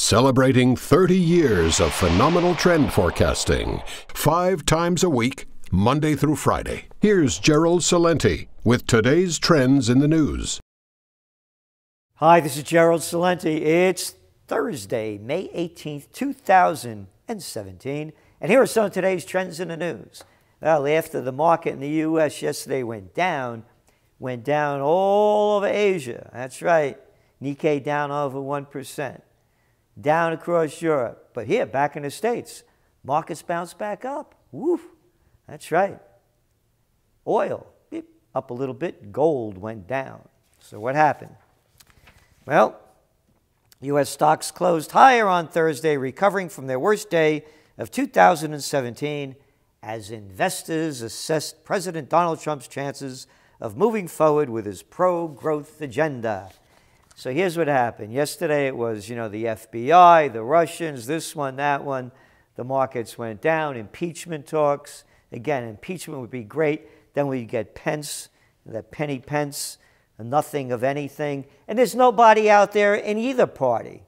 Celebrating 30 years of phenomenal trend forecasting, 5 times a week, Monday through Friday. Here's Gerald Celente with today's trends in the news. Hi, this is Gerald Celente. It's Thursday, May 18th, 2017. And here are some of today's trends in the news. Well, after the market in the U.S. yesterday went down all over Asia. That's right. Nikkei down over 1%. Down across Europe. But here, back in the States, markets bounced back up. Woo! That's right. Oil, up a little bit. Gold went down. So what happened? Well, U.S. stocks closed higher on Thursday, recovering from their worst day of 2017 as investors assessed President Donald Trump's chances of moving forward with his pro-growth agenda. So here's what happened. Yesterday it was, the FBI, the Russians, this one, that one. The markets went down. Impeachment talks. Again, impeachment would be great. Then we get Pence, that Penny Pence, nothing of anything. And there's nobody out there in either party.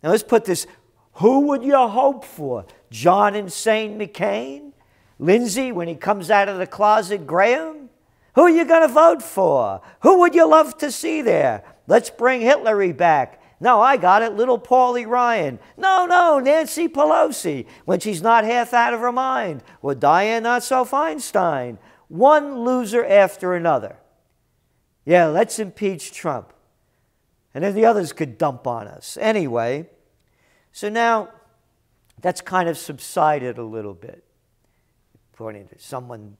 Now let's put this. Who would you hope for? John Insane McCain? Lindsey, when he comes out of the closet, Graham? Who are you going to vote for? Who would you love to see there? Let's bring Hillary back. No, I got it, little Paulie Ryan. No, Nancy Pelosi, when she's not half out of her mind. Or Dianne Not-So-Feinstein. One loser after another. Yeah, let's impeach Trump. And then the others could dump on us. Anyway, so now that's kind of subsided a little bit. According to someone,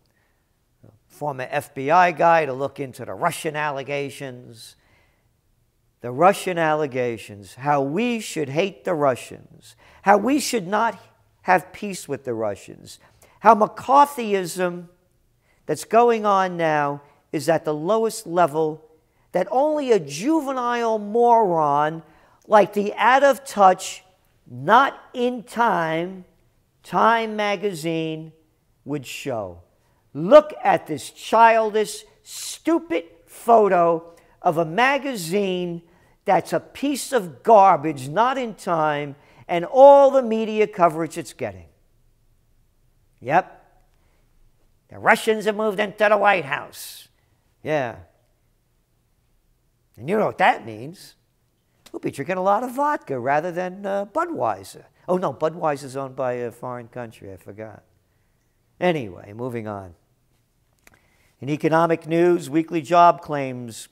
a former FBI guy, to look into the Russian allegations. The Russian allegations, how we should hate the Russians, how we should not have peace with the Russians, how McCarthyism that's going on now is at the lowest level, that only a juvenile moron like the out-of-touch, not in Time magazine would show. Look at this childish, stupid photo of a magazine that's a piece of garbage, not in Time, and all the media coverage it's getting. Yep. The Russians have moved into the White House. Yeah. And you know what that means. We'll be drinking a lot of vodka rather than Budweiser. Oh, no, Budweiser's owned by a foreign country. I forgot. Anyway, moving on. In economic news, weekly job claims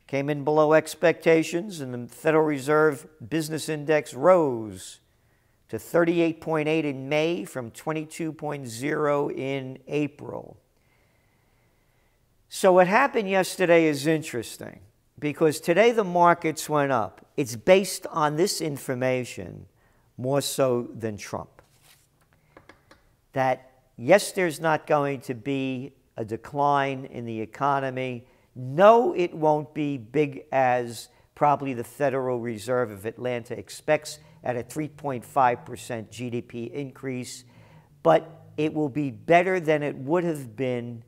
came in below expectations, and the Federal Reserve Business Index rose to 38.8 in May from 22.0 in April. So what happened yesterday is interesting, because today the markets went up. It's based on this information more so than Trump. That yes, there's not going to be a decline in the economy. No, it won't be big as probably the Federal Reserve of Atlanta expects at a 3.5% GDP increase, but it will be better than it would have been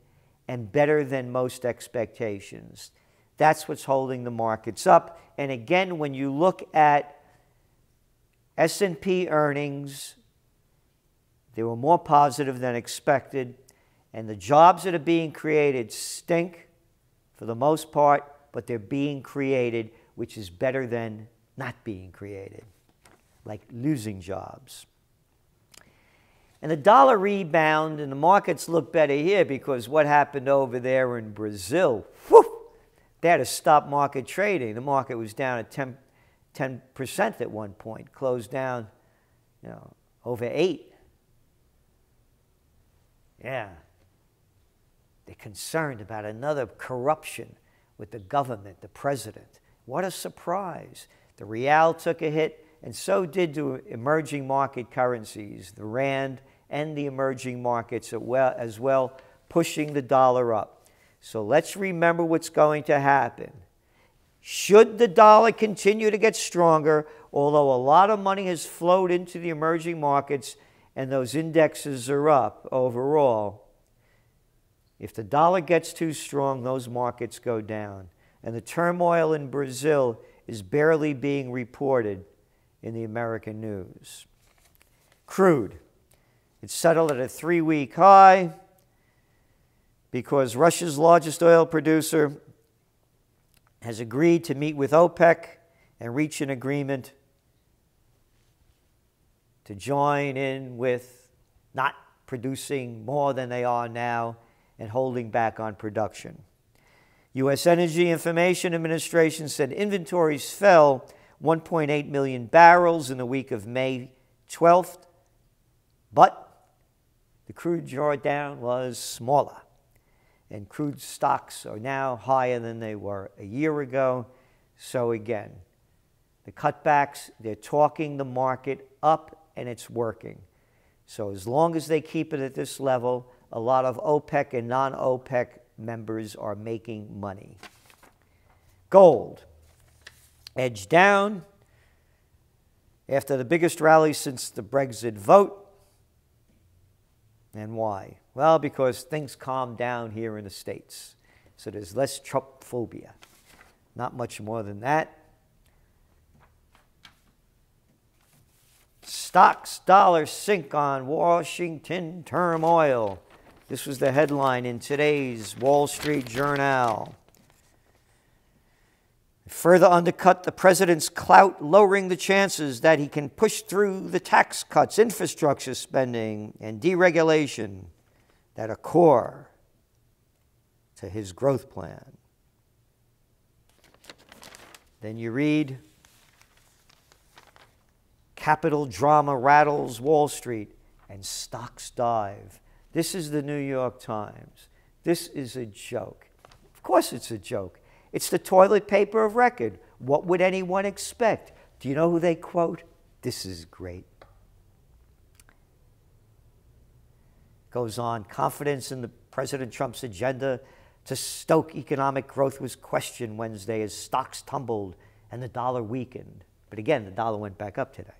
and better than most expectations. That's what's holding the markets up. And again, when you look at S&P earnings, they were more positive than expected, and the jobs that are being created stink for the most part, but they're being created, which is better than not being created, like losing jobs. And the dollar rebound, and the markets look better here because what happened over there in Brazil, they had to stop market trading. The market was down at 10% at one point, closed down over 8. Yeah. They're concerned about another corruption with the government, the president. What a surprise. The real took a hit, and so did the emerging market currencies, the rand and the emerging markets as well, pushing the dollar up. So let's remember what's going to happen. Should the dollar continue to get stronger, although a lot of money has flowed into the emerging markets and those indexes are up overall, if the dollar gets too strong, those markets go down. And the turmoil in Brazil is barely being reported in the American news. Crude. It settled at a 3-week high because Russia's largest oil producer has agreed to meet with OPEC and reach an agreement to join in with not producing more than they are now and holding back on production. U.S. Energy Information Administration said inventories fell 1.8 million barrels in the week of May 12th, but the crude drawdown was smaller, and crude stocks are now higher than they were a year ago. So again, the cutbacks, they're talking the market up, and it's working. So as long as they keep it at this level, a lot of OPEC and non-OPEC members are making money. Gold edged down after the biggest rally since the Brexit vote. And why? Well, because things calmed down here in the States. So there's less Trump phobia. Not much more than that. Stocks, dollars sink on Washington turmoil. This was the headline in today's Wall Street Journal. Further undercut the president's clout, lowering the chances that he can push through the tax cuts, infrastructure spending, and deregulation that are core to his growth plan. Then you read, capital drama rattles Wall Street and stocks dive. This is the New York Times. This is a joke. Of course it's a joke. It's the toilet paper of record. What would anyone expect? Do you know who they quote? This is great. Goes on, confidence in the President Trump's agenda to stoke economic growth was questioned Wednesday as stocks tumbled and the dollar weakened. But again, the dollar went back up today.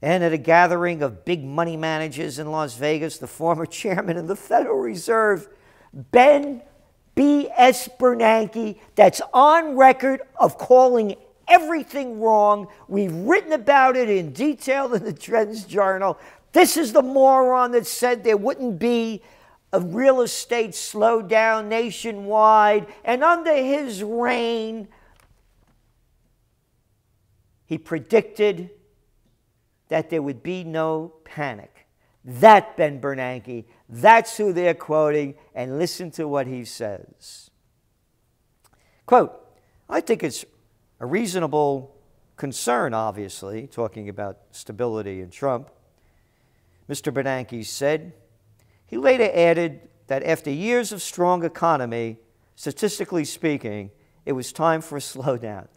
And at a gathering of big money managers in Las Vegas, the former chairman of the Federal Reserve, Ben B.S. Bernanke, that's on record of calling everything wrong. We've written about it in detail in the TrendsJournal. This is the moron that said there wouldn't be a real estate slowdown nationwide. And under his reign, he predicted that there would be no panic. That Ben Bernanke, that's who they're quoting, and listen to what he says. Quote, I think it's a reasonable concern, obviously, talking about stability in Trump. Mr. Bernanke said. He later added that after years of strong economy, statistically speaking, it was time for a slowdown.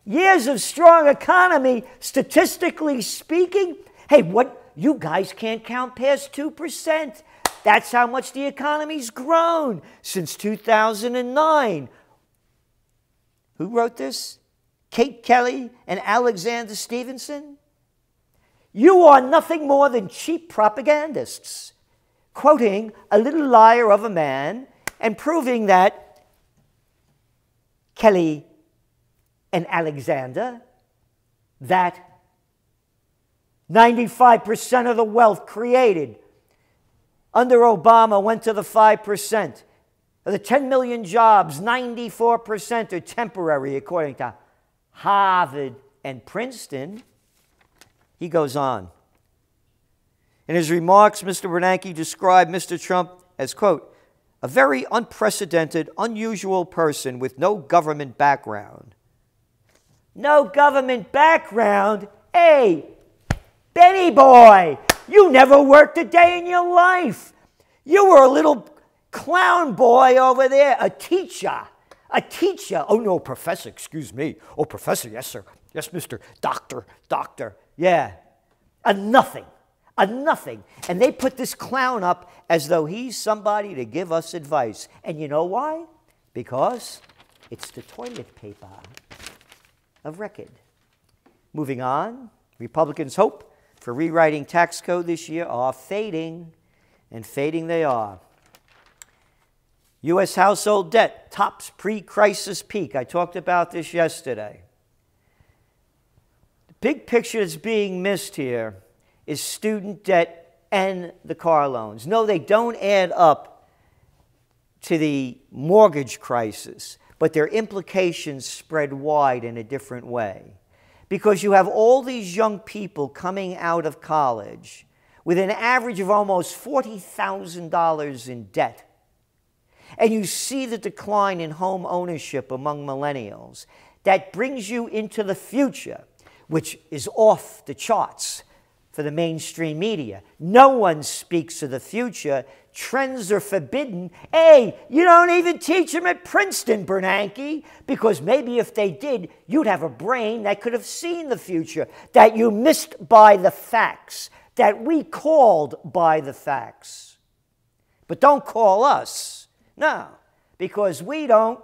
Years of strong economy, statistically speaking? Hey, what? You guys can't count past 2%. That's how much the economy's grown since 2009. Who wrote this? Kate Kelly and Alexander Stevenson? You are nothing more than cheap propagandists, quoting a little liar of a man and proving that Kelly and Alexander, that 95% of the wealth created under Obama went to the 5%. Of the 10 million jobs, 94% are temporary, according to Harvard and Princeton. He goes on. In his remarks, Mr. Bernanke described Mr. Trump as, quote, a very unprecedented, unusual person with no government background. No government background? Hey, Benny boy, you never worked a day in your life. You were a little clown boy over there, a teacher. A teacher. Oh, no, professor, excuse me. Oh, professor, yes, sir. Yes, Mr. Doctor. Yeah. A nothing. A nothing. And they put this clown up as though he's somebody to give us advice. And you know why? Because it's the toilet paper of record. Moving on, Republicans' hope for rewriting tax code this year are fading, and fading they are. U.S. household debt tops pre-crisis peak. I talked about this yesterday. The big picture that's being missed here is student debt and the car loans. No, they don't add up to the mortgage crisis, but their implications spread wide in a different way. Because you have all these young people coming out of college with an average of almost $40,000 in debt. And you see the decline in home ownership among millennials. That brings you into the future, which is off the charts for the mainstream media. No one speaks of the future. Trends are forbidden. Hey, you don't even teach them at Princeton, Bernanke, because maybe if they did, you'd have a brain that could have seen the future, that you missed by the facts, that we called by the facts. But don't call us. No, because we don't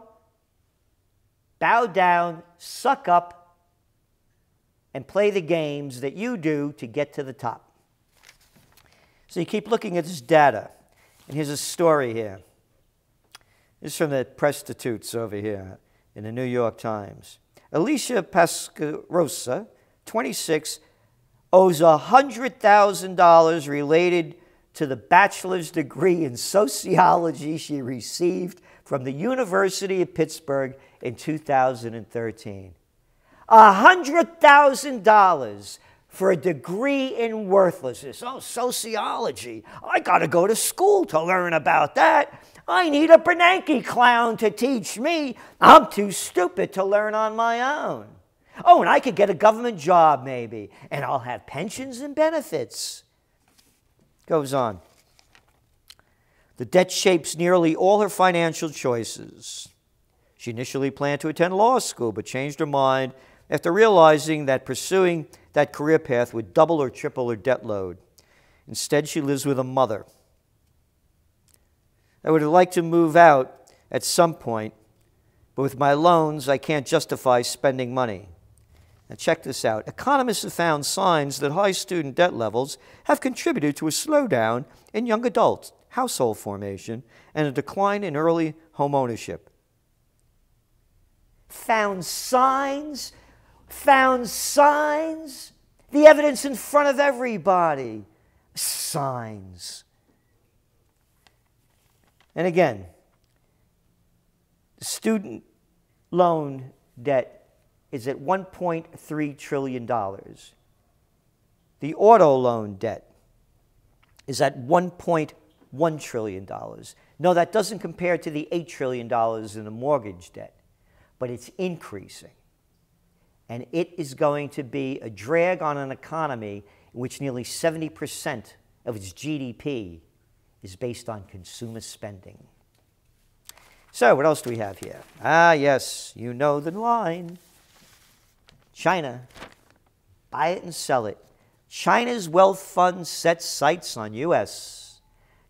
bow down, suck up, and play the games that you do to get to the top. So you keep looking at this data, and here's a story here. This is from the prostitutes over here in the New York Times. Alicia Pascarosa, 26, owes $100,000 related to the bachelor's degree in sociology she received from the University of Pittsburgh in 2013. $100,000 for a degree in worthlessness. Oh, sociology. I got to go to school to learn about that. I need a Bernanke clown to teach me. I'm too stupid to learn on my own. Oh, and I could get a government job maybe, and I'll have pensions and benefits. Goes on. The debt shapes nearly all her financial choices. She initially planned to attend law school, but changed her mind after realizing that pursuing that career path would double or triple her debt load. Instead, she lives with a mother. I would have liked to move out at some point, but with my loans, I can't justify spending money. Now check this out. Economists have found signs that high student debt levels have contributed to a slowdown in young adult household formation and a decline in early home ownership. Found signs? Found signs? The evidence in front of everybody. Signs. And again, the student loan debt is at $1.3 trillion. The auto loan debt is at $1.1 trillion. No, that doesn't compare to the $8 trillion in the mortgage debt, but it's increasing. And it is going to be a drag on an economy in which nearly 70% of its GDP is based on consumer spending. So what else do we have here? Ah, yes, you know the line. China, buy it and sell it. China's wealth fund sets sights on U.S.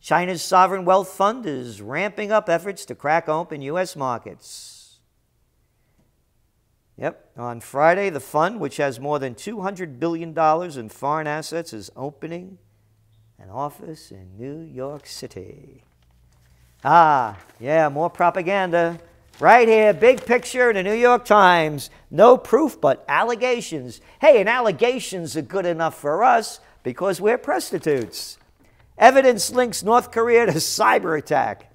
China's sovereign wealth fund is ramping up efforts to crack open U.S. markets. Yep, on Friday, the fund, which has more than $200 billion in foreign assets, is opening an office in New York City. Ah, yeah, more propaganda. Right here, big picture in the New York Times. No proof, but allegations. Hey, and allegations are good enough for us because we're prostitutes. Evidence links North Korea to cyber attack.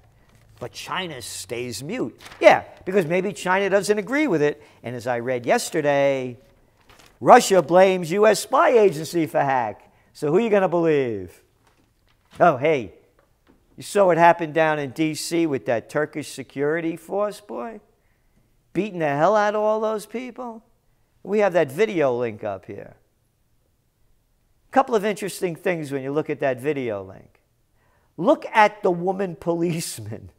But China stays mute. Yeah, because maybe China doesn't agree with it. And as I read yesterday, Russia blames U.S. spy agency for hack. So who are you going to believe? Oh, hey. You saw what happened down in D.C. with that Turkish security force, boy? Beating the hell out of all those people? We have that video link up here. A couple of interesting things when you look at that video link. Look at the woman policeman.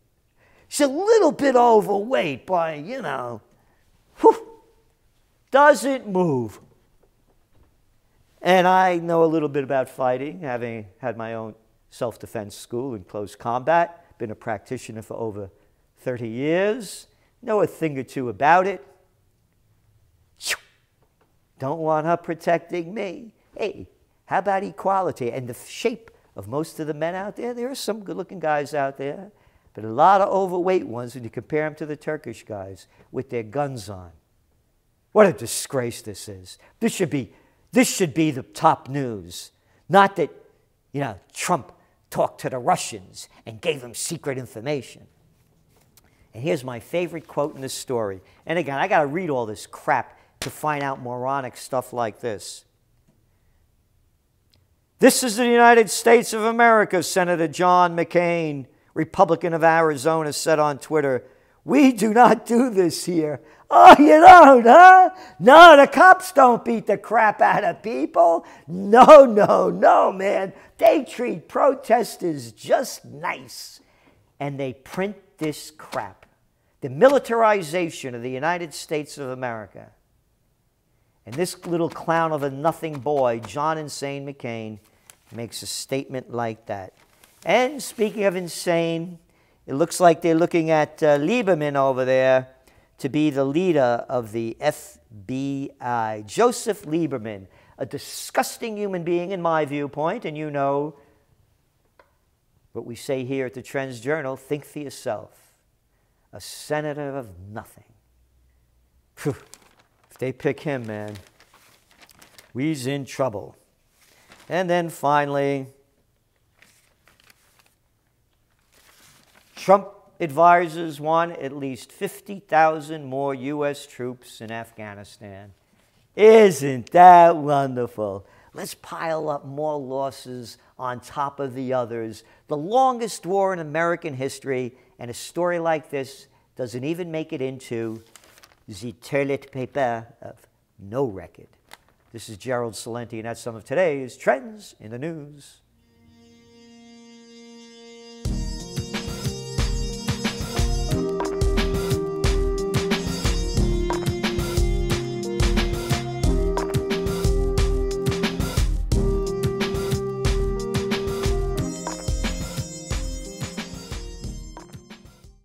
She's a little bit overweight, but, you know, doesn't move. And I know a little bit about fighting, having had my own self-defense school in close combat, been a practitioner for over 30 years, know a thing or two about it. Don't want her protecting me. Hey, how about equality? And the shape of most of the men out there, there are some good-looking guys out there, but a lot of overweight ones when you compare them to the Turkish guys with their guns on. What a disgrace this is. This should be the top news. Not that, Trump talked to the Russians and gave them secret information. And here's my favorite quote in this story. And again, I got to read all this crap to find out moronic stuff like this. This is the United States of America, Senator John McCain, Republican of Arizona, said on Twitter. We do not do this here. Oh, you don't, huh? No, the cops don't beat the crap out of people. No, man. They treat protesters just nice. And they print this crap. The militarization of the United States of America. And this little clown of a nothing boy, John Insane McCain, makes a statement like that. And speaking of insane, it looks like they're looking at Lieberman over there to be the leader of the FBI. Joseph Lieberman, a disgusting human being in my viewpoint, and you know what we say here at the Trends Journal, think for yourself. A senator of nothing. Phew. If they pick him, man, we's in trouble. And then finally, Trump advisors want at least 50,000 more U.S. troops in Afghanistan. Isn't that wonderful? Let's pile up more losses on top of the others. The longest war in American history, and a story like this doesn't even make it into the toilet paper of no record. This is Gerald Celente, and that's some of today's Trends in the News.